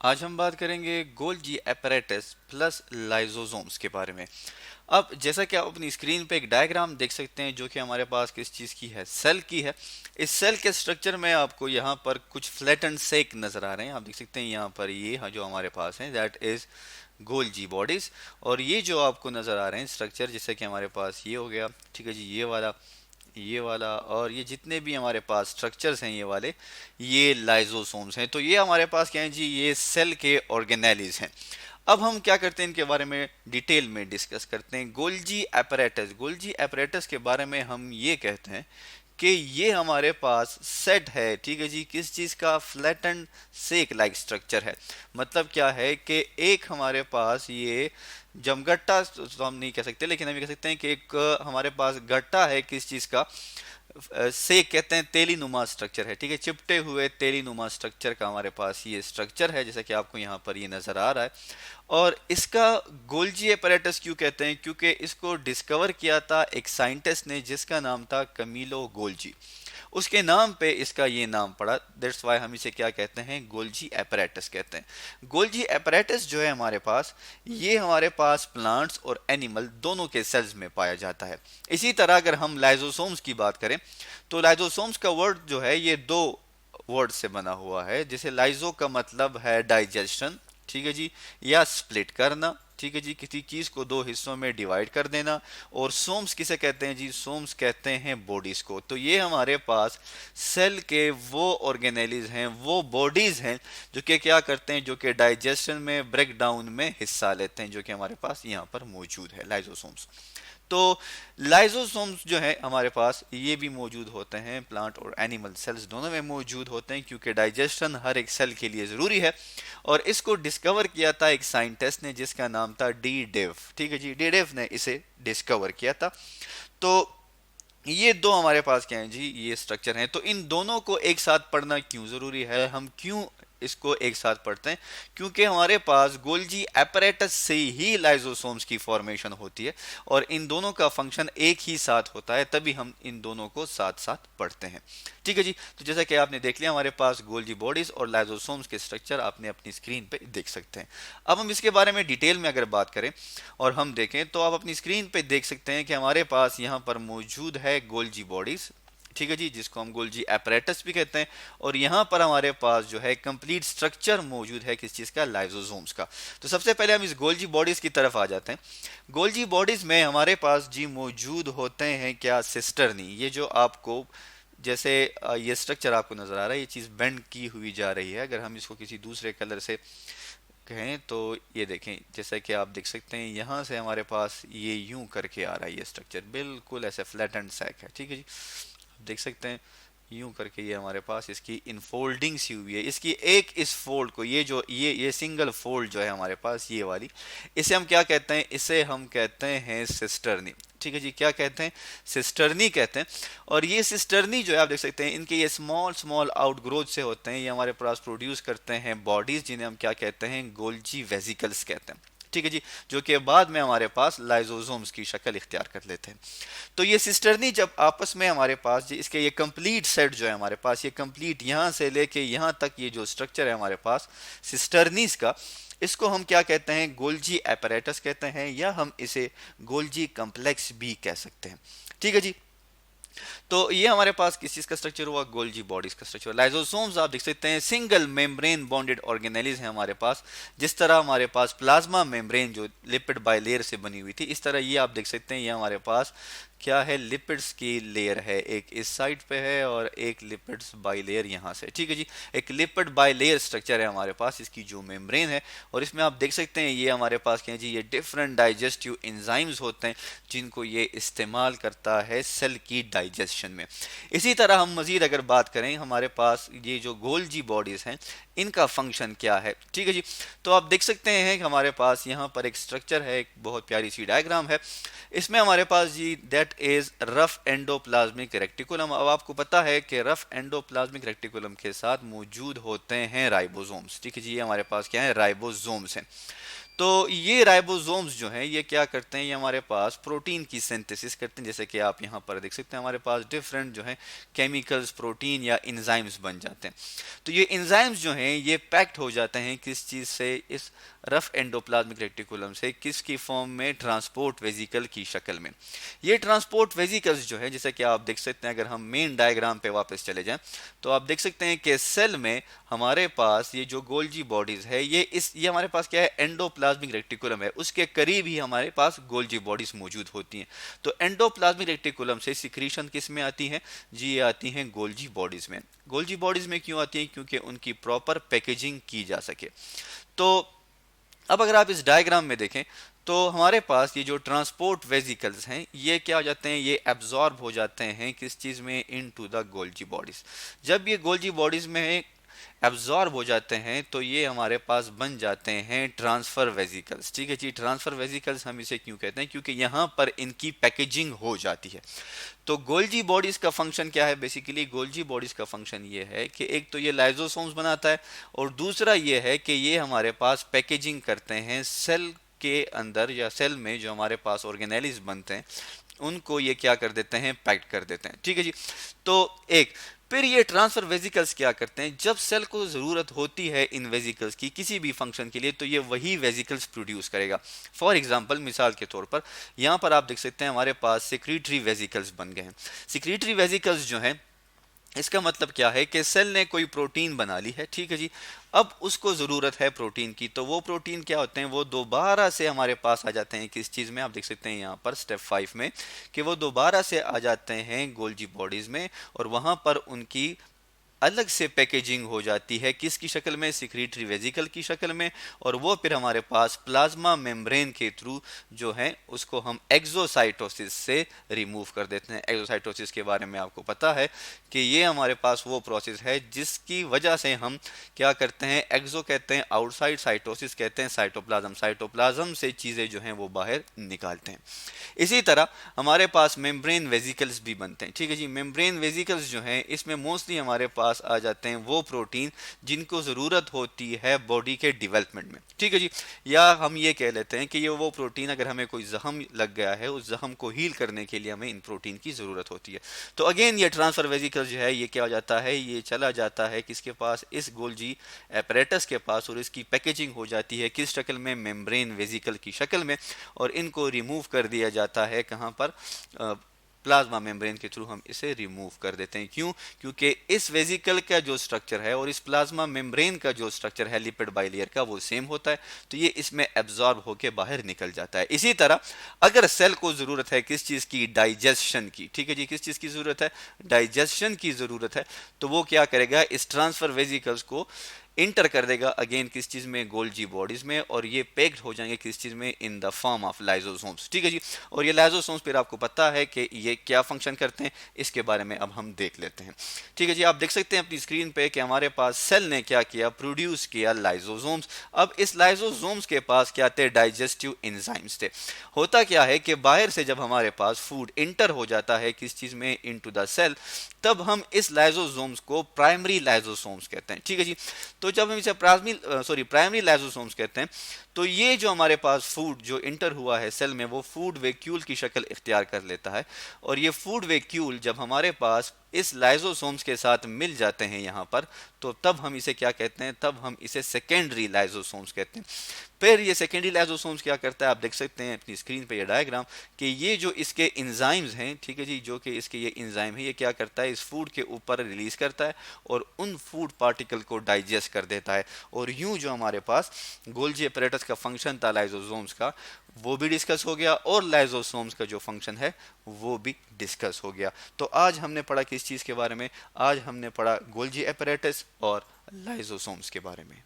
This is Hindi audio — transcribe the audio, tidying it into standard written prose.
आज हम बात करेंगे गोल्जी एपरेटस प्लस लाइजोसोम्स के बारे में। अब जैसा कि आप अपनी स्क्रीन पे एक डायग्राम देख सकते हैं जो कि हमारे पास किस चीज़ की है, सेल की है। इस सेल के स्ट्रक्चर में आपको यहाँ पर कुछ फ्लैटेंड सेक नज़र आ रहे हैं। आप देख सकते हैं यहाँ पर ये जो हमारे पास है दैट इज़ गोल्जी बॉडीज। और ये जो आपको नज़र आ रहे हैं स्ट्रक्चर, जैसे कि हमारे पास ये हो गया, ठीक है जी, ये वाला और ये जितने भी हमारे पास स्ट्रक्चर्स हैं ये वाले, ये लाइजोसोम्स हैं। तो ये हमारे पास क्या है जी, ये सेल के ऑर्गेनेलिज हैं। अब हम क्या करते हैं, इनके बारे में डिटेल में डिस्कस करते हैं। गोल्जी एपरेटस के बारे में हम ये कहते हैं कि ये हमारे पास सेट है, ठीक है जी, किस चीज़ का, फ्लैटन सेक लाइक स्ट्रक्चर है। मतलब क्या है कि एक हमारे पास ये जमगट्टा तो हम नहीं कह सकते, लेकिन हम ये कह सकते हैं कि एक हमारे पास गट्टा है किस चीज़ का, से कहते हैं तेली नुमा स्ट्रक्चर है, ठीक है, चिपटे हुए तेली नुमा स्ट्रक्चर का हमारे पास ये स्ट्रक्चर है, जैसा कि आपको यहाँ पर ये नज़र आ रहा है। और इसका गोल्जी एपरेटस क्यों कहते हैं, क्योंकि इसको डिस्कवर किया था एक साइंटिस्ट ने जिसका नाम था कमीलो गोल्जी। उसके नाम पे इसका ये नाम पड़ा, दैट्स वाई हम इसे क्या कहते हैं, गोल्जी एपरेटस कहते हैं। गोल्जी एपरेटस जो है हमारे पास, ये हमारे पास प्लांट्स और एनिमल दोनों के सेल्स में पाया जाता है। इसी तरह अगर हम लाइजोसोम्स की बात करें तो लाइजोसोम्स का वर्ड जो है ये दो वर्ड से बना हुआ है। जैसे लाइजो का मतलब है डाइजेशन, ठीक है जी, या स्प्लिट करना, ठीक है जी, किसी चीज को दो हिस्सों में डिवाइड कर देना। और सोम्स किसे कहते हैं जी, सोम्स कहते हैं बॉडीज को। तो ये हमारे पास सेल के वो ऑर्गेनेलिज हैं, वो बॉडीज हैं जो कि क्या करते हैं, जो कि डाइजेशन में, ब्रेक डाउन में हिस्सा लेते हैं, जो कि हमारे पास यहाँ पर मौजूद है लाइजोसोम्स। तो लाइजोसोम्स जो है हमारे पास ये भी मौजूद होते हैं, प्लांट और एनिमल सेल्स दोनों में मौजूद होते हैं, क्योंकि डाइजेशन हर एक सेल के लिए ज़रूरी है। और इसको डिस्कवर किया था एक साइंटिस्ट ने जिसका नाम था डी डेव, ठीक है जी, डी डेव ने इसे डिस्कवर किया था। तो ये दो हमारे पास क्या है जी, ये स्ट्रक्चर हैं। तो इन दोनों को एक साथ पढ़ना क्यों ज़रूरी है, हम क्यों इसको एक साथ पढ़ते हैं, क्योंकि हमारे पास गोल्जी एपरेटस से ही लाइजोसोम्स की फॉर्मेशन होती है और इन दोनों का फंक्शन एक ही साथ होता है, तभी हम इन दोनों को साथ साथ पढ़ते हैं। ठीक है जी, तो जैसा कि आपने देख लिया हमारे पास गोल्जी बॉडीज और लाइजोसोम्स के स्ट्रक्चर आपने अपनी स्क्रीन पे देख सकते हैं। अब हम इसके बारे में डिटेल में अगर बात करें और हम देखें तो आप अपनी स्क्रीन पे देख सकते हैं कि हमारे पास यहाँ पर मौजूद है गोल्जी बॉडीज, ठीक है जी, जिसको हम गोल्जी एपरेटस भी कहते हैं। और यहाँ पर हमारे पास जो है कंप्लीट स्ट्रक्चर मौजूद है किस चीज़ का, लाइजोसोम्स का। तो सबसे पहले हम इस गोल्जी बॉडीज की तरफ आ जाते हैं। गोल्जी बॉडीज में हमारे पास जी मौजूद होते हैं क्या, सिस्टर्नी। ये जो आपको जैसे ये स्ट्रक्चर आपको नजर आ रहा है, ये चीज़ बेंड की हुई जा रही है। अगर हम इसको किसी दूसरे कलर से कहें तो ये देखें, जैसा कि आप देख सकते हैं यहाँ से हमारे पास ये यूं करके आ रहा है, ये स्ट्रक्चर बिल्कुल ऐसे फ्लैट एंड सैक है, ठीक है जी। आप देख सकते हैं यूं करके ये हमारे पास इसकी इनफोल्डिंग सी हुई है। इसकी एक इस फोल्ड को, ये जो ये सिंगल फोल्ड जो है हमारे पास ये वाली, इसे हम क्या कहते हैं, इसे हम कहते हैं सिस्टर्नी, ठीक है जी। क्या कहते हैं, सिस्टर्नी कहते हैं। और ये सिस्टर्नी जो है आप देख सकते हैं इनके ये स्मॉल स्मॉल आउटग्रोथ से होते हैं, ये हमारे पास प्रोड्यूस करते हैं बॉडीज, जिन्हें हम क्या कहते हैं, गोल्जी वेसिकल्स कहते हैं, ठीक है जी, जो कि बाद में हमारे पास लाइजोसोम्स की शक्ल इख्तियार कर लेते हैं। तो ये सिस्टर्नी जब आपस में हमारे पास जी, इसके ये कंप्लीट सेट जो है हमारे पास, ये कंप्लीट यहाँ से लेके यहाँ तक ये जो स्ट्रक्चर है हमारे पास सिस्टर्नीज का, इसको हम क्या कहते हैं, गोल्जी एपरेटस कहते हैं, या हम इसे गोल्जी कम्प्लेक्स भी कह सकते हैं, ठीक है जी। तो ये हमारे पास किस चीज का स्ट्रक्चर हुआ, गोल्जी बॉडीज का स्ट्रक्चर। लाइजोसोम्स आप देख सकते हैं सिंगल मेम्ब्रेन बॉन्डेड ऑर्गेनेलिज है हमारे पास। जिस तरह हमारे पास प्लाज्मा मेम्ब्रेन जो लिपिड बाइलेयर से बनी हुई थी, इस तरह ये आप देख सकते हैं ये हमारे पास क्या है, लिपिड्स की लेयर है, एक इस साइड पे है और एक लिपिड्स बाइलेयर यहाँ से, ठीक है जी। एक लिपिड बाइलेयर स्ट्रक्चर है हमारे पास, इसकी जो मेम्ब्रेन है। और इसमें आप देख सकते हैं ये हमारे पास क्या है जी, ये डिफरेंट डाइजेस्टिव एंजाइम्स होते हैं जिनको ये इस्तेमाल करता है सेल की डाइजेशन में। इसी तरह हम मजीद अगर बात करें, हमारे पास ये जो गोल्जी बॉडीज हैं इनका फंक्शन क्या है, ठीक है जी। तो आप देख सकते हैं कि हमारे पास यहाँ पर एक स्ट्रक्चर है, एक बहुत प्यारी सी डायग्राम है। इसमें हमारे पास जी that is rough endoplasmic reticulum. अब आपको पता है कि रफ एंडोप्लाज्मिक रेक्टिकुलम के साथ मौजूद होते हैं राइबोसोम्स, ठीक है जी, ये हमारे पास क्या है, राइबोसोम्स हैं। तो ये राइबोसोम्स जो हैं ये क्या करते हैं, ये हमारे पास प्रोटीन की सिंथेसिस करते हैं। जैसे कि आप यहाँ पर देख सकते हैं हमारे पास डिफरेंट जो है केमिकल्स, प्रोटीन या इंजाइम्स बन जाते हैं। तो ये इंजाइम्स जो हैं ये पैक्ड हो जाते हैं किस चीज़ से, इस रफ एंडोप्लाज्मिक रेटिकुलम से, किसकी फॉर्म में, ट्रांसपोर्ट वेजिकल की शक्ल में। ये ट्रांसपोर्ट वेजिकल्स जो है, जैसे कि आप देख सकते हैं, अगर हम मेन डायग्राम पे वापस चले जाएं तो आप देख सकते हैं कि सेल में हमारे पास ये जो गोल्जी बॉडीज है, ये हमारे पास क्या है, एंडोप्लाज्मिक रेटिकुलम है, उसके करीब ही हमारे पास गोल्जी बॉडीज मौजूद होती हैं। तो एंडोप्लाज्मिक रेटिकुलम से सिक्रीशन किस में आती है जी, ये आती हैं गोल्जी बॉडीज में। गोल्जी बॉडीज में क्यों आती हैं, क्योंकि उनकी प्रॉपर पैकेजिंग की जा सके। तो अब अगर आप इस डायग्राम में देखें तो हमारे पास ये जो ट्रांसपोर्ट वेजिकल्स हैं ये क्या हो जाते हैं, ये एब्जॉर्ब हो जाते हैं किस चीज़ में, इनटू द गोल्जी बॉडीज। जब ये गोल्जी बॉडीज में एब्जॉर्ब हो जाते हैं तो ये हमारे पास बन जाते हैं ट्रांसफर वेजिकल्स। ठीक है जी, ट्रांसफर वेजिकल्स हम इसे क्यों कहते हैं, क्योंकि यहाँ पर इनकी पैकेजिंग हो जाती है। तो गोल्जी बॉडीज का फंक्शन क्या है, बेसिकली गोल्जी बॉडीज का फंक्शन ये है कि एक तो ये लाइजोसोम्स बनाता है और दूसरा ये है कि ये हमारे पास पैकेजिंग करते हैं सेल के अंदर या सेल में जो हमारे पास ऑर्गेनेलिज बनते हैं उनको ये क्या कर देते हैं, पैक्ड कर देते हैं। ठीक है जी। तो एक फिर ये ट्रांसफर वेजिकल्स क्या करते हैं, जब सेल को ज़रूरत होती है इन वेजिकल्स की किसी भी फंक्शन के लिए तो ये वही वेजिकल्स प्रोड्यूस करेगा। फॉर एग्जांपल, मिसाल के तौर पर यहाँ पर आप देख सकते हैं हमारे पास सिक्रीटरी वेजिकल्स बन गए हैं। सिक्रीटरी वेजिकल्स जो हैं इसका मतलब क्या है कि सेल ने कोई प्रोटीन बना ली है, ठीक है जी। अब उसको ज़रूरत है प्रोटीन की, तो वो प्रोटीन क्या होते हैं, वो दोबारा से हमारे पास आ जाते हैं किस चीज़ में, आप देख सकते हैं यहाँ पर स्टेप 5 में कि वो दोबारा से आ जाते हैं गोल्जी बॉडीज़ में और वहाँ पर उनकी अलग से पैकेजिंग हो जाती है किसकी शक्ल में, सिक्रीटरी वेजिकल की शक्ल में। और वो फिर हमारे पास प्लाज्मा मेम्ब्रेन के थ्रू जो है उसको हम एक्सोसाइटोसिस से रिमूव कर देते हैं। एक्सोसाइटोसिस के बारे में आपको पता है कि ये हमारे पास वो प्रोसेस है जिसकी वजह से हम क्या करते हैं, एक्सो कहते हैं आउटसाइड, साइटोसिस कहते हैं साइटोप्लाज्म, साइटोप्लाज्म से चीज़ें जो हैं वो बाहर निकालते हैं। इसी तरह हमारे पास मेम्ब्रेन वेजिकल्स भी बनते हैं। ठीक है जी, मेम्ब्रेन वेजिकल्स जो हैं इसमें मोस्टली हमारे पास आ जाते हैं वो प्रोटीन जिनको ज़रूरत होती है बॉडी के डेवलपमेंट में। ठीक है जी, या हम ये कह लेते हैं कि ये वो प्रोटीन, अगर हमें कोई जख्म लग गया है उस जख्म को हील करने के लिए हमें इन प्रोटीन की ज़रूरत होती है। तो अगेन ये ट्रांसफर वेजिकल जो है ये क्या हो जाता है, ये चला जाता है किसके पास, इस गोल्जी एपरेटस के पास, और इसकी पैकेजिंग हो जाती है किस शक्ल में, मेम्ब्रेन वेजिकल की शक्ल में। और इनको रिमूव कर दिया जाता है कहाँ पर, प्लाज्मा मेम्ब्रेन के थ्रू हम इसे रिमूव कर देते हैं। क्यों, क्योंकि इस वेजिकल का जो स्ट्रक्चर है और इस प्लाज्मा मेम्ब्रेन का जो स्ट्रक्चर है लिपिड बाइलेयर का वो सेम होता है, तो ये इसमें एब्जॉर्ब होकर बाहर निकल जाता है। इसी तरह अगर सेल को ज़रूरत है किस चीज़ की, डाइजेशन की, ठीक है जी, किस चीज़ की ज़रूरत है, डाइजेशन की ज़रूरत है, तो वो क्या करेगा, इस ट्रांसफर वेजिकल्स को इंटर कर देगा अगेन किस चीज़ में, गोल्जी बॉडीज़ में, और ये पैक्ड हो जाएंगे किस चीज़ में, in the form of lysosomes. ठीक है जी। और ये लाइजोसोम्स फिर आपको पता है कि ये क्या फंक्शन करते हैं, इसके बारे में अब हम देख लेते हैं। ठीक है जी, आप देख सकते हैं अपनी स्क्रीन पे कि हमारे पास सेल ने क्या किया, प्रोड्यूस किया लाइजोसोम्स। अब इस लाइजोसोम्स के पास क्या थे, डाइजेस्टिव एंजाइम्स थे। होता क्या है कि बाहर से जब हमारे पास फूड इंटर हो जाता है किस चीज़ में, इनटू द सेल, तब हम इस लाइजोसोम्स को प्राइमरी लाइजोसोम्स कहते हैं। ठीक है जी। तो जब हम इसे प्राइमरी लाइजोसोम्स कहते हैं तो ये जो हमारे पास फूड जो इंटर हुआ है सेल में वो फूड वैक्यूल की शक्ल इख्तियार कर लेता है। और ये फूड वैक्यूल जब हमारे पास इस लाइजोसोम्स के साथ मिल जाते हैं यहाँ पर, तो तब हम इसे क्या कहते हैं, तब हम इसे सेकेंडरी लाइजोसोम्स कहते हैं। फिर ये सेकेंडरी लाइजोसोम्स क्या करता है, आप देख सकते हैं अपनी स्क्रीन पे ये डायग्राम कि ये जो इसके इंजाइम्स हैं, ठीक है जी, जो कि इसके ये इंजाइम है, ये क्या करता है, इस फूड के ऊपर रिलीज करता है और उन फूड पार्टिकल को डाइजेस्ट कर देता है। और यूं जो हमारे पास गोल्जी अपैरेटस का फंक्शन था लाइजोसोम्स का, वो भी डिस्कस हो गया और लाइजोसोम्स का जो फंक्शन है वो भी डिस्कस हो गया। तो आज हमने पढ़ा किस चीज़ के बारे में, आज हमने पढ़ा गोल्जी अपैरेटस और लाइजोसोम्स के बारे में।